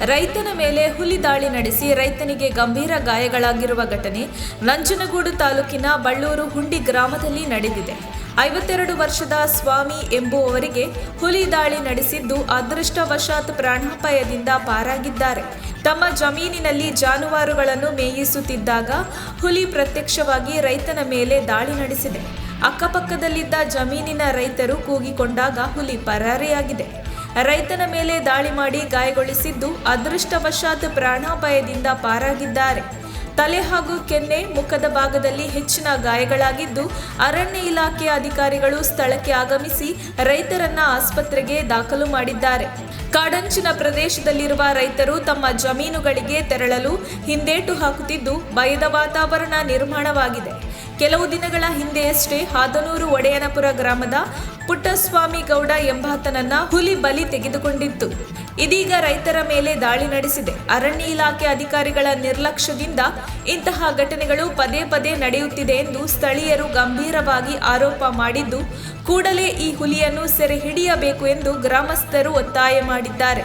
ರೈತನ ಮೇಲೆ ಹುಲಿ ದಾಳಿ ನಡೆಸಿ ರೈತನಿಗೆ ಗಂಭೀರ ಗಾಯಗಳಾಗಿರುವ ಘಟನೆ ನಂಜನಗೂಡು ತಾಲೂಕಿನ ಬಳ್ಳೂರು ಹುಂಡಿ ಗ್ರಾಮದಲ್ಲಿ ನಡೆದಿದೆ. 52 ವರ್ಷದ ಸ್ವಾಮಿ ಎಂಬುವವರಿಗೆ ಹುಲಿ ದಾಳಿ ನಡೆಸಿದ್ದು ಅದೃಷ್ಟವಶಾತ್ ಪ್ರಾಣಾಪಾಯದಿಂದ ಪಾರಾಗಿದ್ದಾರೆ. ತಮ್ಮ ಜಮೀನಿನಲ್ಲಿ ಜಾನುವಾರುಗಳನ್ನು ಮೇಯಿಸುತ್ತಿದ್ದಾಗ ಹುಲಿ ಪ್ರತ್ಯಕ್ಷವಾಗಿ ರೈತನ ಮೇಲೆ ದಾಳಿ ನಡೆಸಿದೆ. ಅಕ್ಕಪಕ್ಕದಲ್ಲಿದ್ದ ಜಮೀನಿನ ರೈತರು ಕೂಗಿಕೊಂಡಾಗ ಹುಲಿ ಪರಾರಿಯಾಗಿದೆ. ರೈತನ ಮೇಲೆ ದಾಳಿ ಮಾಡಿ ಗಾಯಗೊಳಿಸಿದ್ದು ಅದೃಷ್ಟವಶಾತ್ ಪ್ರಾಣಾಪಾಯದಿಂದ ಪಾರಾಗಿದ್ದಾರೆ. ತಲೆ ಹಾಗೂ ಕೆನ್ನೆ, ಮುಖದ ಭಾಗದಲ್ಲಿ ಹೆಚ್ಚಿನ ಗಾಯಗಳಾಗಿದ್ದು ಅರಣ್ಯ ಇಲಾಖೆ ಅಧಿಕಾರಿಗಳು ಸ್ಥಳಕ್ಕೆ ಆಗಮಿಸಿ ರೈತರನ್ನ ಆಸ್ಪತ್ರೆಗೆ ದಾಖಲು ಮಾಡಿದ್ದಾರೆ. ಕಾಡಂಚಿನ ಪ್ರದೇಶದಲ್ಲಿರುವ ರೈತರು ತಮ್ಮ ಜಮೀನುಗಳಿಗೆ ತೆರಳಲು ಹಿಂದೇಟು ಹಾಕುತ್ತಿದ್ದು ಭಯದ ವಾತಾವರಣ ನಿರ್ಮಾಣವಾಗಿದೆ. ಕೆಲವು ದಿನಗಳ ಹಿಂದೆಯಷ್ಟೇ ಹಾದನೂರು ಒಡೆಯನಪುರ ಗ್ರಾಮದ ಪುಟ್ಟಸ್ವಾಮಿ ಗೌಡ ಎಂಬಾತನನ್ನ ಹುಲಿ ಬಲಿ ತೆಗೆದುಕೊಂಡಿತ್ತು. ಇದೀಗ ರೈತರ ಮೇಲೆ ದಾಳಿ ನಡೆಸಿದೆ. ಅರಣ್ಯ ಇಲಾಖೆ ಅಧಿಕಾರಿಗಳ ನಿರ್ಲಕ್ಷ್ಯದಿಂದ ಇಂತಹ ಘಟನೆಗಳು ಪದೇ ಪದೇ ನಡೆಯುತ್ತಿದೆ ಎಂದು ಸ್ಥಳೀಯರು ಗಂಭೀರವಾಗಿ ಆರೋಪ ಮಾಡಿದ್ದು, ಕೂಡಲೇ ಈ ಹುಲಿಯನ್ನು ಸೆರೆ ಹಿಡಿಯಬೇಕು ಎಂದು ಗ್ರಾಮಸ್ಥರು ಒತ್ತಾಯ ಮಾಡಿದ್ದಾರೆ.